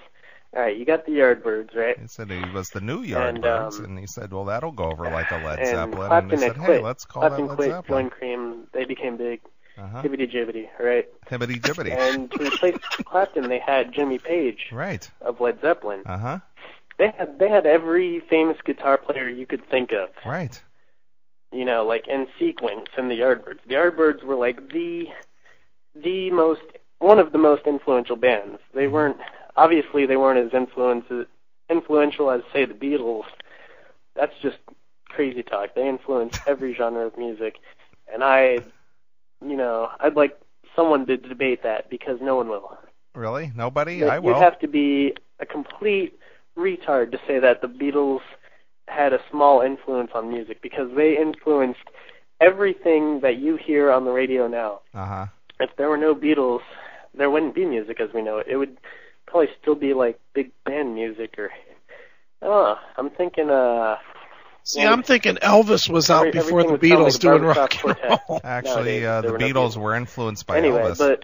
all right, you got the Yardbirds, right? He said he was the new Yardbirds, and he said, well, that'll go over like a Led Zeppelin. Clapton and they had said, quit. hey, let's call Clapton that Led quit, Zeppelin. joined Cream, they became big. Hibbity Jibbity, right? Hibbity jibbity. And to replace Clapton, they had Jimmy Page Right. of Led Zeppelin. Uh-huh. They had every famous guitar player you could think of. Right. You know, like in sequence in the Yardbirds. The Yardbirds were like one of the most influential bands. They weren't as influential as, say, the Beatles. That's just crazy talk. They influenced every genre of music, and I'd like someone to debate that, because no one will. Really? Nobody? I will. You'd have to be a complete retard to say that the Beatles had a small influence on music, because they influenced everything that you hear on the radio now. Uh-huh. If there were no Beatles, there wouldn't be music as we know it. It would probably still be like big band music, or I'm thinking I'm thinking Elvis was out before the Beatles doing rock and roll. Actually, the Beatles were influenced by anyway, Elvis.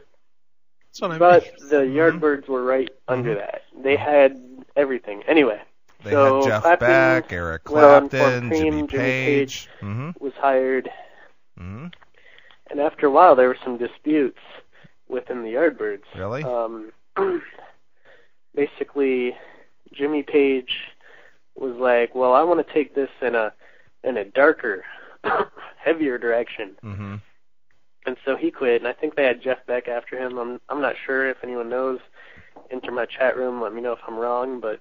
But the Yardbirds were right under that. They had everything. Anyway, they so had Jeff Clapton Beck, Eric went on for Clapton, Cream, Jimmy Page. was hired. And after a while, there were some disputes within the Yardbirds. Really? Basically, Jimmy Page was like, well, I want to take this in a darker, heavier direction. And so he quit, and I think they had Jeff Beck after him. I'm not sure if anyone knows. Enter my chat room, let me know if I'm wrong, but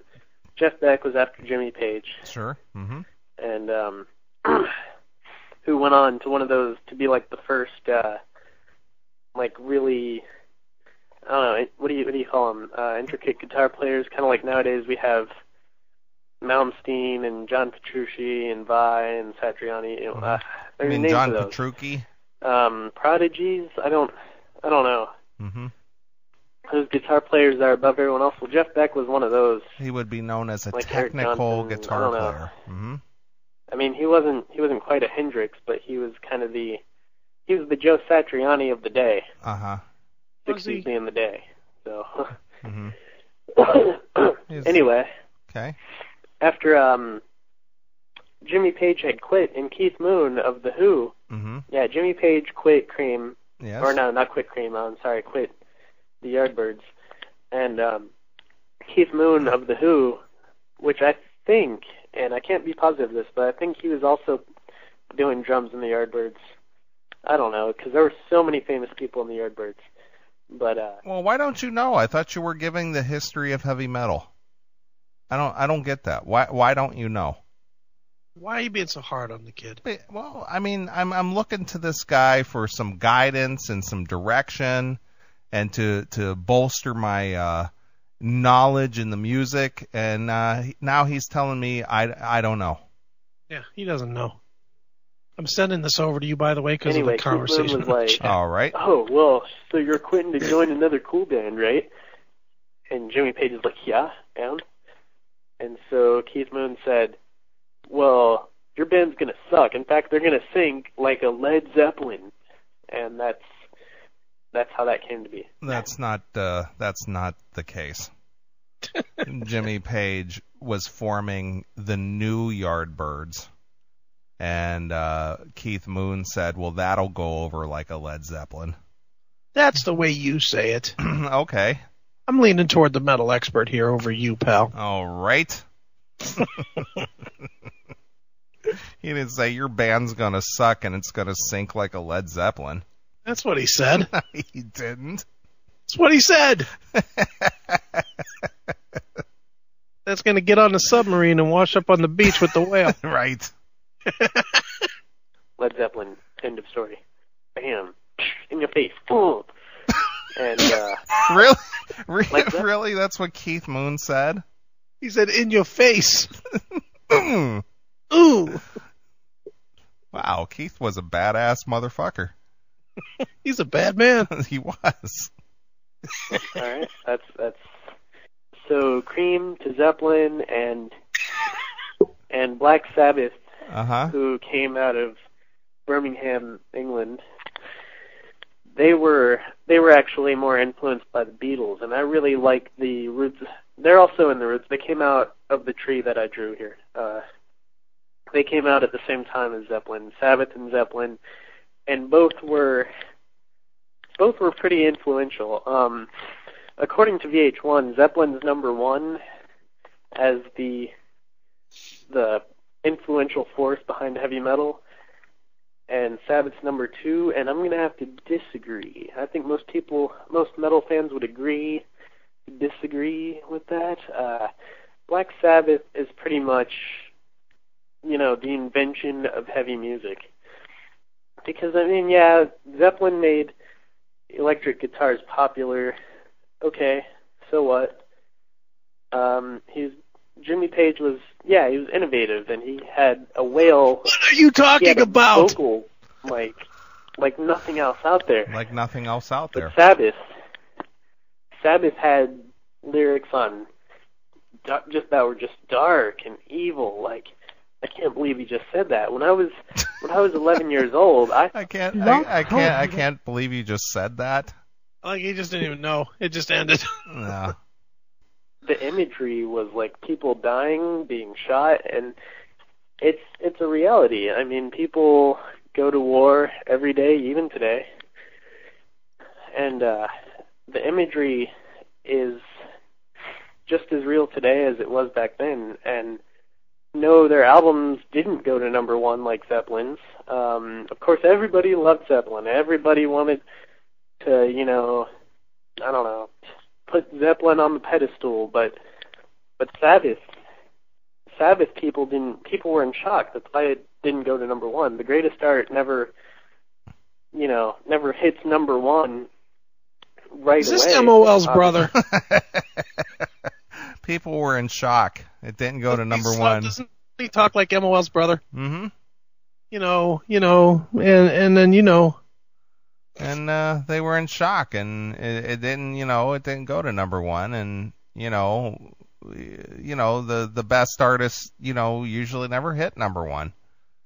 Jeff Beck was after Jimmy Page. Sure. And who went on to one of those, to be like the first, like really, I don't know, what do you call them? Intricate guitar players, kind of like nowadays we have Malmsteen and John Petrucci and Vai and Satriani. You know, John Petrucci? Prodigies? I don't know. Those guitar players that are above everyone else. Well, Jeff Beck was one of those. He would be known as a like technical guitar player. I mean, he wasn't quite a Hendrix, but he was kind of he was the Joe Satriani of the day. 60s being the day. So. Anyway. Okay. After Jimmy Page had quit, and Keith Moon of The Who. Yeah, Jimmy Page quit Cream. Yes. Or no, not quit Cream. I'm sorry, quit the Yardbirds. And Keith Moon of The Who, which I think, and I can't be positive of this, but I think he was also doing drums in the Yardbirds. I don't know, because there were so many famous people in the Yardbirds. But well, why don't you know? I thought you were giving the history of heavy metal. I don't get that. Why don't you know? Why are you being so hard on the kid? Well, I mean, I'm looking to this guy for some guidance and some direction, and to bolster my knowledge in the music. And now he's telling me I don't know. Yeah, he doesn't know. I'm sending this over to you, by the way, because of the conversation. Was like, all right. Oh, well, so you're quitting to join another cool band, right? And Jimmy Page is like, yeah, and so Keith Moon said, well, your band's going to suck. In fact, they're going to sing like a Led Zeppelin. And that's how that came to be. That's not the case. Jimmy Page was forming the new Yardbirds. And Keith Moon said, well, that'll go over like a Led Zeppelin. That's the way you say it. Okay. I'm leaning toward the metal expert here over you, pal. All right. He didn't say your band's going to suck and it's going to sink like a Led Zeppelin. That's what he said. He didn't. That's what he said. That's going to get on the submarine and wash up on the beach with the whale. Right. Led Zeppelin, end of story. Bam. In your face. Boom. And, Really? That's what Keith Moon said? He said, in your face. Ooh. Wow, Keith was a badass motherfucker. He's a bad man. He was. All right, that's so Cream to Zeppelin and Black Sabbath, who came out of Birmingham, England, they were actually more influenced by the Beatles, and I really like the Roots. They're also in the Roots. They came out of the tree that I drew here. They came out at the same time as Zeppelin, Sabbath and Zeppelin, and both were pretty influential. According to VH1, Zeppelin's number one as the influential force behind heavy metal, and Sabbath's number two, and I'm going to have to disagree. I think most metal fans would disagree with that. Black Sabbath is pretty much, the invention of heavy music. Because, Zeppelin made electric guitars popular. Okay, so what? Jimmy Page was innovative, and he had a whale. What are you talking about? Vocal, like nothing else out there. Like nothing else out there. But Sabbath had lyrics on that were just dark and evil. Like, I can't believe he just said that. When I was 11 years old, I can't believe you just said that. Like, he just didn't even know. It just ended. No. The imagery was like people dying, being shot, and it's a reality. I mean, people go to war every day, even today, and the imagery is just as real today as it was back then. And no, their albums didn't go to number one like Zeppelin's. Of course, everybody loved Zeppelin. Everybody wanted to, put Zeppelin on the pedestal, but Sabbath people were in shock. That's why it didn't go to number one. The greatest art never hits number one right away. Is this MOL's brother? People were in shock. It didn't go to number one. Doesn't he talk like MOL's brother? Mm-hmm. And then And they were in shock, and it didn't go to number one, and the best artists usually never hit number one.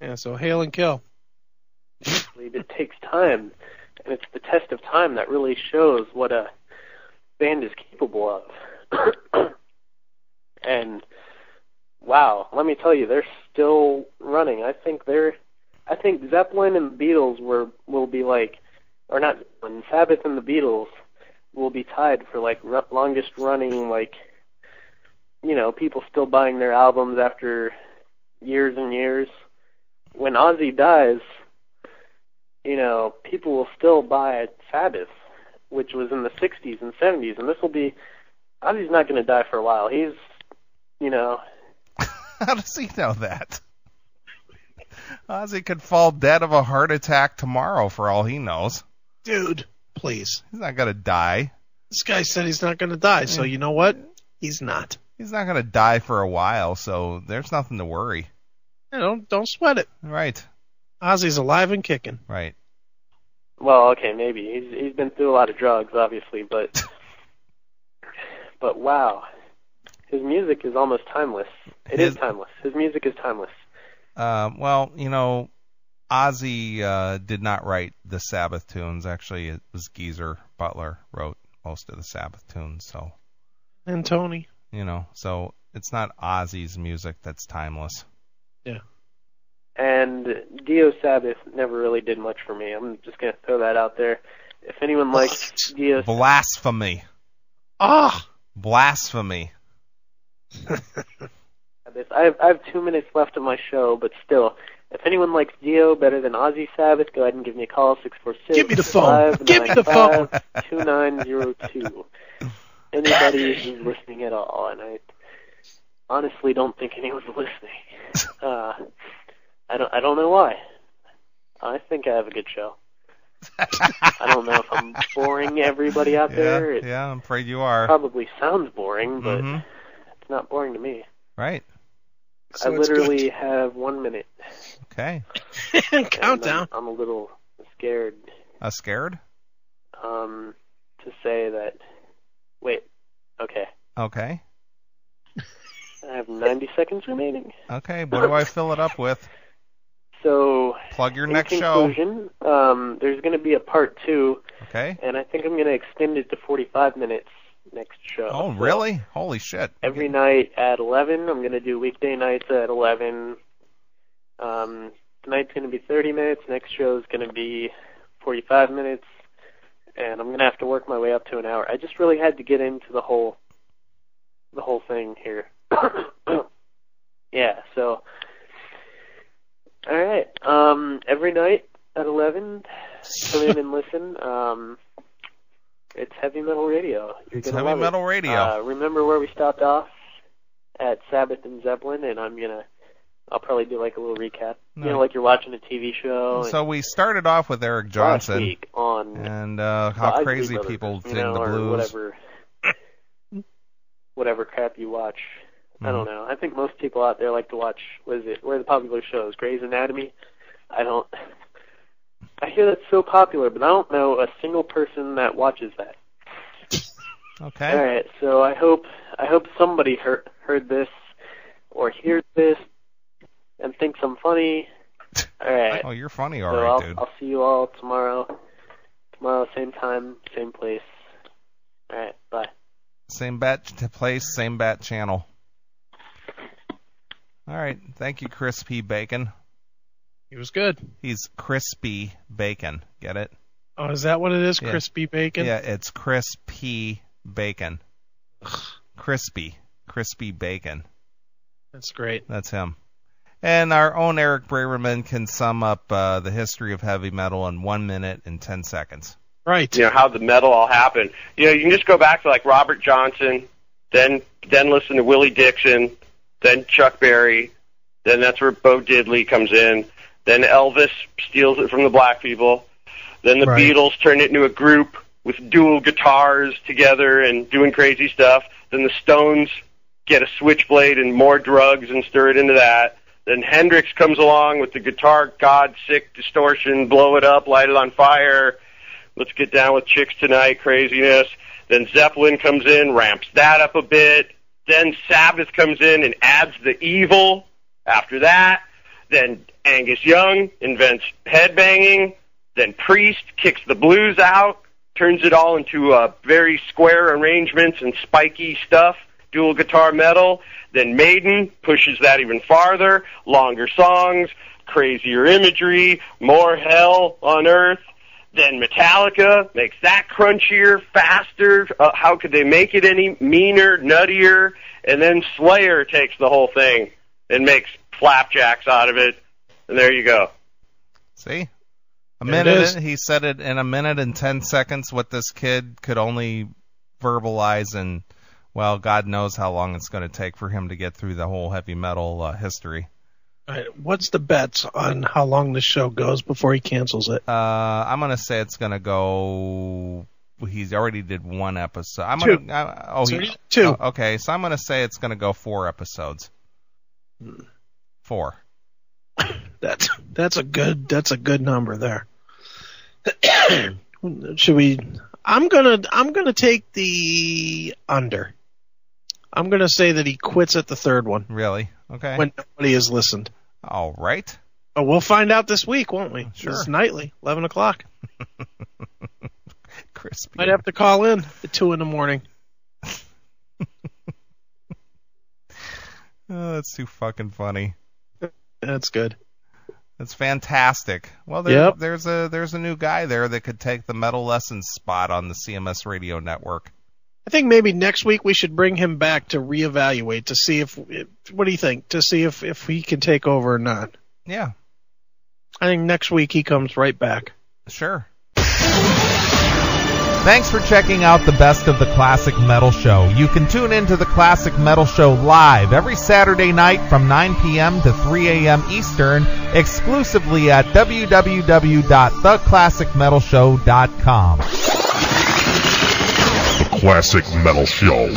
Yeah, so hail and kill. It takes time, and it's the test of time that really shows what a band is capable of. And wow, let me tell you, they're still running. I think Zeppelin and the Beatles will be like. Or not, when Sabbath and the Beatles will be tied for longest running, people still buying their albums after years and years. When Ozzy dies, people will still buy Sabbath, which was in the 60s and 70s, and Ozzy's not going to die for a while. He's, How does he know that? Ozzy could fall dead of a heart attack tomorrow for all he knows. Dude, please. He's not going to die. This guy said he's not going to die, so you know what? He's not. He's not going to die for a while, so there's nothing to worry. Don't sweat it. Right. Ozzy's alive and kicking. Right. Well, okay, maybe. He's been through a lot of drugs, obviously, but wow. His music is almost timeless. It is timeless. His music is timeless. Ozzy did not write the Sabbath tunes. Actually, it was Geezer Butler wrote most of the Sabbath tunes. So, and Tony. So it's not Ozzy's music that's timeless. Yeah. And Dio Sabbath never really did much for me. I'm just going to throw that out there. If anyone likes Dio... Blasphemy. Blasphemy. I have 2 minutes left of my show, but still... If anyone likes Dio better than Ozzy Sabbath, go ahead and give me a call, 646 Give me the phone. Give me the phone. 2902. Anybody who's listening at all, and I honestly don't think anyone's listening. I don't know why. I think I have a good show. I don't know if I'm boring everybody out there. Yeah, I'm afraid you are. Probably sounds boring, but it's not boring to me. Right. So I literally have 1 minute. Okay. Countdown. I'm a little scared. Scared? To say that. Wait. Okay. Okay. I have 90 seconds remaining. Okay. What do I fill it up with? So, plug your in next conclusion, there's going to be a part 2. Okay. And I think I'm going to extend it to 45 minutes next show. Oh, really? Holy shit. Every night at 11. I'm going to do weekday nights at 11. Tonight's going to be 30 minutes. Next show is going to be 45 minutes. And I'm going to have to work my way up to an hour. I just really had to get into the whole thing here. Yeah, so... All right. Every night at 11, come in and listen. It's Heavy Metal Radio. It's Heavy Metal Radio. Remember where we stopped off? At Sabbath and Zeppelin, and I'll probably do like a little recap. No. You know, like you're watching a TV show. So we started off with Eric Johnson. Last week on and how crazy people sing the blues. Or whatever crap you watch. I don't know. I think most people out there like to watch, what are the popular shows? Grey's Anatomy? I hear that's so popular, but I don't know a single person that watches that. Okay. All right, so I hope somebody heard this or hears this and thinks I'm funny. All right. Oh, you're funny, all right, dude. I'll see you all tomorrow. Tomorrow, same time, same place. All right, bye. Same bat place, same bat channel. All right. Thank you, Crispy Bacon. He was good. He's Crispy Bacon. Get it? Oh, is that what it is? Yeah. Crispy Bacon? Yeah, it's Crispy Bacon. Crispy Bacon. That's great. That's him. And our own Eric Braverman can sum up the history of heavy metal in 1 minute and 10 seconds. Right. You know, how the metal all happened. You know, you can just go back to like Robert Johnson, then listen to Willie Dixon, then Chuck Berry, then that's where Bo Diddley comes in, then Elvis steals it from the black people, then the Beatles turn it into a group with dual guitars together and doing crazy stuff, then the Stones get a switchblade and more drugs and stir it into that, then Hendrix comes along with the guitar god sick distortion, blow it up, light it on fire, let's get down with chicks tonight craziness, then Zeppelin comes in, ramps that up a bit, then Sabbath comes in and adds the evil after that. Then Angus Young invents headbanging. Then Priest kicks the blues out, turns it all into very square arrangements and spiky stuff, dual guitar metal. Then Maiden pushes that even farther, longer songs, crazier imagery, more hell on earth. Then Metallica makes that crunchier, faster. How could they make it any meaner, nuttier? And then Slayer takes the whole thing and makes flapjacks out of it. And there you go. See? A minute. He said it in 1 minute and 10 seconds what this kid could only verbalize in, well, God knows how long it's going to take for him to get through the whole heavy metal history. All right, what's the bets on how long this show goes before he cancels it? I'm going to say it's going to go... He's already did 1 episode. Two. Okay, so I'm going to say it's going to go 4 episodes. 4. That's a good number there. Should we? I'm gonna take the under. I'm gonna say that he quits at the 3rd one. Really? Okay. When nobody has listened. All right. Oh, we'll find out this week, won't we? Sure. It's nightly, 11 o'clock. Crispy. Might have to call in at 2 a.m. Oh, that's too fucking funny. That's good. That's fantastic. Well, there's a new guy there that could take the Metal Lessons spot on the CMS radio network. I think maybe next week we should bring him back to reevaluate to see if what do you think? To see if he can take over or not. Yeah. I think next week he comes right back. Sure. Thanks for checking out the Best of the Classic Metal Show. You can tune into the Classic Metal Show live every Saturday night from 9 p.m. to 3 a.m. Eastern, exclusively at www.theclassicmetalshow.com. The Classic Metal Show.